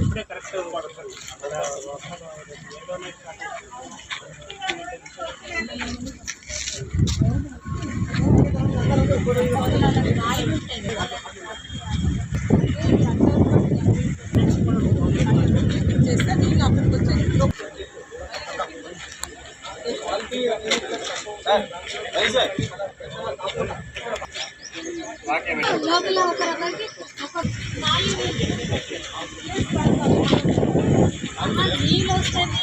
ఇప్పుడే కరెక్ట్ లోపల ఒక రకానికి నీళ్ళు వస్తేనే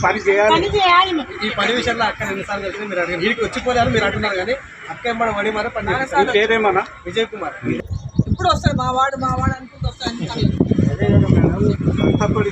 పని చేయాలి. ఈ పని విషయంలో అక్క ఎన్నిసార్లు కలిసి మీరు అడిగారు, వీడికి వచ్చిపోయారు మీరు అంటున్నారు, కానీ అక్క ఏమన్నా వడి మరి పని పేరేమన్నా విజయ్ కుమార్. ఇప్పుడు వస్తాడు మా వాడు అనుకుంటూ వస్తాడు. ఇప్పుడు